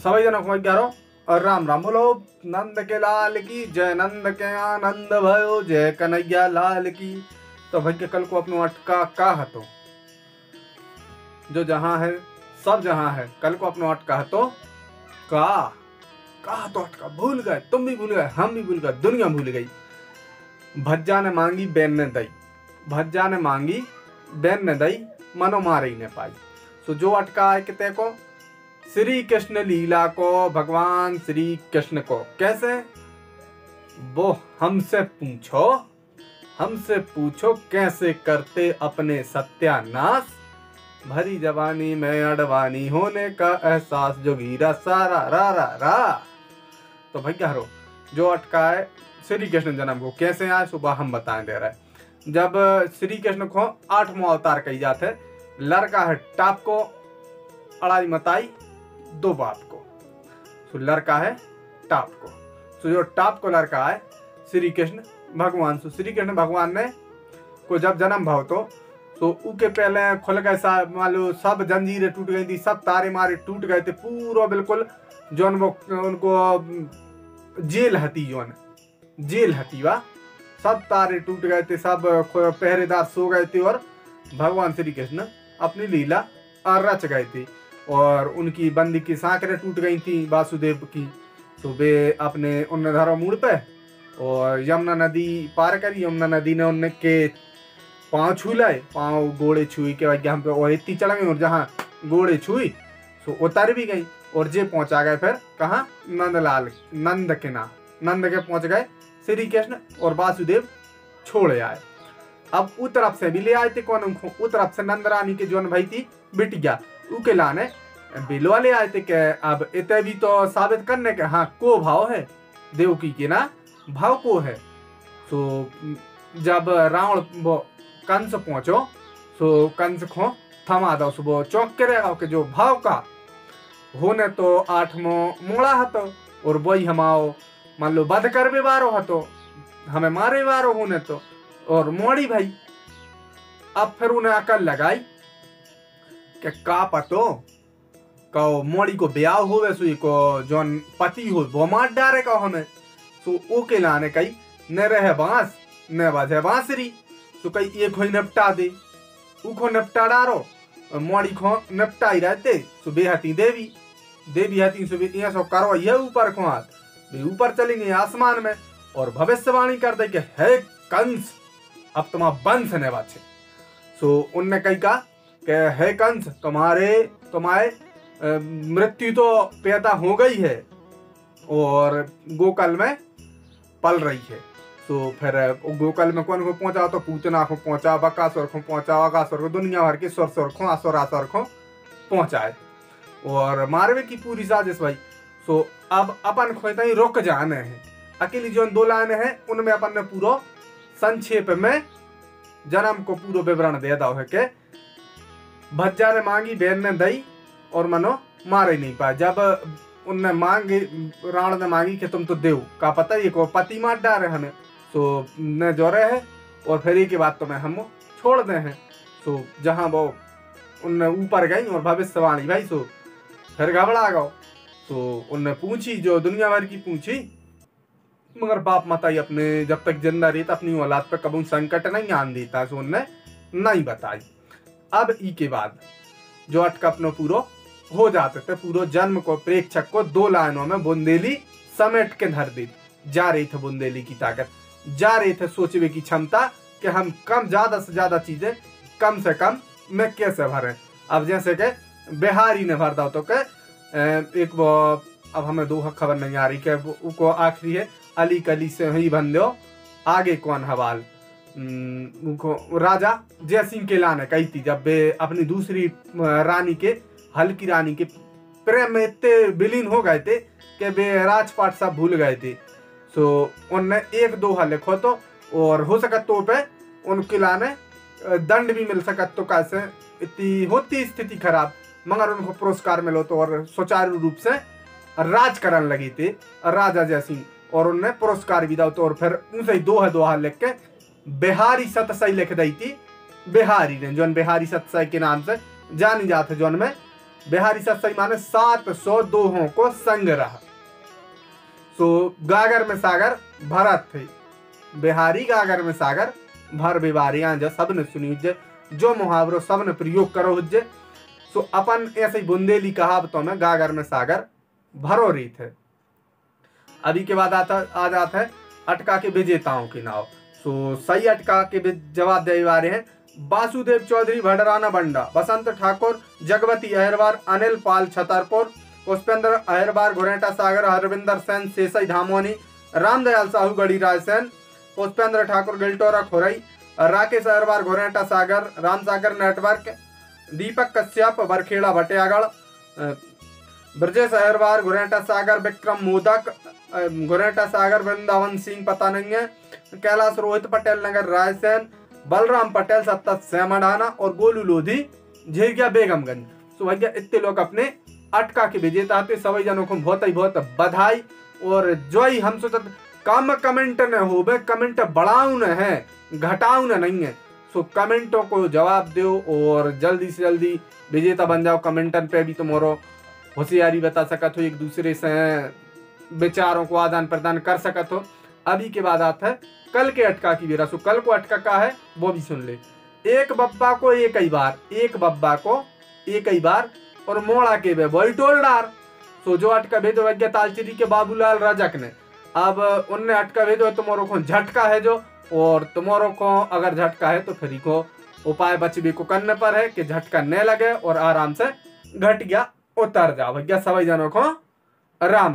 सभी जनों को ग्यारो और राम राम बोलो। नंद के लाल की जय, नंद के आनंद भयो जय, कन्हैया लाल की। तो भैया कल को अपनो अटका का हतो, जो जहां है सब जहां है, कल को अपनो अटका हतो का तो अटका भूल गए, तुम भी भूल गए, हम भी भूल गए, दुनिया भूल गई। भज्जा ने मांगी बैन ने दई, भज्जा ने मांगी बैन ने दई, मनो मारे ने पाई। सो जो अटका है किते को, श्री कृष्ण लीला को, भगवान श्री कृष्ण को। कैसे वो हमसे पूछो कैसे करते अपने सत्यानाश, भरी जवानी में अडवानी होने का एहसास जोगीरा सारा रा रा रा। तो भैया हरो जो अटका है श्री कृष्ण जन्म को कैसे आए, सुबह हम बताएं दे रहे। जब श्री कृष्ण को 8वां अवतार कही जाते, लड़का है टाप को, अड़ाई मताई 2 बाप को। तो लड़का है टाप को, तो जो टाप को लड़का है श्री कृष्ण भगवान। तो श्री कृष्ण भगवान ने को जब जन्म भाव तो उके पहले खुल गए मालूम, सब जंजीरें टूट गई थी, सब तारे मारे टूट गए थे पूरा बिल्कुल। जोन वो उनको जेल हती वा, सब तारे टूट गए थे, सब पहरेदार सो गए थे और भगवान श्री कृष्ण अपनी लीला रच गए थे। और उनकी बंदी की सांकरें टूट गई थी वासुदेव की। तो वे अपने उन धरो मूड पे और यमुना नदी पार करी। यमुना नदी ने उनके पाँव छू लाए, पाँव गोड़े छुई के भाई हम पे और इतनी चढ़ गई, और जहाँ गोड़े छुई तो उतर भी गई। और जे पहुंचा गए फिर कहाँ, नंद के पहुंच गए श्री कृष्ण, और वासुदेव छोड़े आए। अब उस तरफ से भी ले आए थे कौन, उस तरफ से नंद रानी के जोन भाई थी बिटिया, उके लाने बिलवा ले आए थे। के अब इतने भी तो साबित करने के हाँ को भाव है, देवकी के ना भाव को है। तो जब रावण कंस पहुंचो तो कंस को थमा दो, सुबह चौंक के रहेगा कि जो भाव का होने तो 8वां मोड़ा हतो, और वही हमाओ मान लो बध कर वारो हतो, हमें मारे वारो होने तो, और मोड़ी भाई। अब फिर उन्हें अकल लगाई कि का पतो कहो मोड़ी को ब्याह होवे, सुई को जोन पति हो वो मार डारे का हमें। तो ओके लाने कई न रहे बांस न बजे बांसुरी, तो कई एक हो निपटा दे, उको निपटा डारो, मोड़ी को निपटाई रहते। तो बेहती देवी हती सुबह सब करो ये ऊपर को हाथ, ऊपर चलेंगे आसमान में, और भविष्यवाणी कर दे कि हे कंस अब तुम्हारा वंश ने बाछे। सो उनने कही कहा कि हे कंस तुम्हारे मृत्यु तो पैदा हो गई है और गोकल में पल रही है। तो फिर गोकल में कौन को पहुंचा, तो पूतना को पहुंचा, बकासुर को पहुंचा, अगासुर को, दुनिया भर के सुर को, असुर को पहुंचाए और मारवे की पूरी साजिश भाई। सो अब अपन खोता ही रुक जाने हैं, अकेली जो 2 लाइनें हैं उनमें अपन ने पूरा संक्षेप में जन्म को पूरा विवरण दे दो है कि भज्जा ने मांगी बैन ने दई और मनो मारे नहीं पाए। जब उनने मांगी, रावण ने मांगी कि तुम तो देव का पता ये को पति मार डाले हमें, तो न जोरे है और फिर के बाद तुम्हें हम छोड़ दे हैं। तो जहाँ वो उनने ऊपर गई और भविष्यवाणी भाई, सो फिर घबरा गो। तो उनने पूछी जो दुनिया भर की पूछी, मगर बाप माताई अपने जब तक जिंदा रही तो अपनी औलाद पे कभी संकट नहीं आन देता, सो उनने नहीं बताई। अब ई के बाद जो अटका अपनो पूरो हो जाते थे, पूरो जन्म को प्रेक्षक को 2 लाइनों में बुंदेली समेट के धर दी जा रही थी। बुंदेली की ताकत जा रही थे सोचने की क्षमता कि हम ज्यादा से ज्यादा चीजें कम से कम में कैसे भरें। अब जैसे कि बिहारी ने भर दो तो के एक वो, अब हमें 2 खबर नहीं आ रही कि वो आखिरी है अली कली से ही बन दो आगे कौन हवाल। राजा जयसिंह के लाने कही थी जब वे अपनी दूसरी रानी के, हल्की रानी के प्रेम में इतने विलीन हो गए थे कि वे राजपाट सब भूल गए थे। सो उनने 1-2 लिखो तो, और हो सकत तो पे उनके लाने दंड भी मिल सकत तो, कैसे इतनी होती स्थिति खराब, मगर उनको पुरस्कार मिलो तो और सुचारू रूप से राज करने लगी थी राजा जयसिंह, और उनने पुरस्कार भी दो तो। और फिर उनसे 2 लिख के बिहारी सतसई लिख दी थी। बिहारी ने जोन बिहारी सतसई के नाम से जानी जाते, जोन में बिहारी सत्सई माने 700 दोहों को संग रहा। सो गागर में सागर भरत थे, बिहारी गागर में सागर भर बिवारियां जो सबने सुनी हुज्जे, जो मुहावरो सबने प्रयोग करो हुज्जे। सो अपन ऐसे ही बुंदेली कहावतों में गागर में सागर भरो रीत है। अभी के बाद आ जाता है अटका के विजेताओं की नाव। सो सही अटका के जवाब दे रहे हैं वासुदेव चौधरी भडराना बंडा, बसंत ठाकुर, जगवती अहिरवार, अनिल पाल छतरपुर, पुष्पेंद्र अहिरवार घुरेटा सागर, हरविंदर सेन सेसई धामोनी, रामदयाल साहू गढ़ी रायसेन, पुष्पेंद्र ठाकुर गिलटोरा खोरई, राकेश अहिरवार घुरेटा सागर, राम सागर नेटवर्क, दीपक कश्यप बरखेड़ा भटियागढ़, ब्रजेश अहिरवार घुरेटा सागर, विक्रम मोदक घुरेटा सागर, वृंदावन सिंह पता नहीं है, कैलाश रोहित पटेल नगर रायसेन, बलराम पटेल सत्ता सेमडाना और गोलू लोधी झिरकिया बेगमगंज। सो भैया इतने लोग अपने अटका के विजेता थे। सभी जनों को बहुत ही बहुत बधाई। और जो ही हम सोचते कम कमेंट न हो बे, कमेंट बढ़ाऊ न है घटाऊ न नहीं है। सो कमेंटों को जवाब दो और जल्दी से जल्दी विजेता बन जाओ। कमेंटन पे भी तुम्हारो होशियारी बता सकत हो, एक दूसरे से विचारों को आदान प्रदान कर सकत हो। अभी के बाद आता है कल के अटका की बेरा। सो कल को अटका का है वो भी सुन ले। एक बब्बा को एक ही बार, एक बब्बा को एक ही बार और मोड़ा के बे वही टोल डार। सो जो अटका भेदो वज्ञा तालचेरी के बाबूलाल रजक ने, अब उनने अटका भेदो तुम्हारो को झटका है जो, और तुम्हारो को अगर झटका है तो फिर को उपाय बचबे को करने पर है कि झटका न लगे और आराम से घट गया उतर जाओ। भैया सभी जनों को राम राम।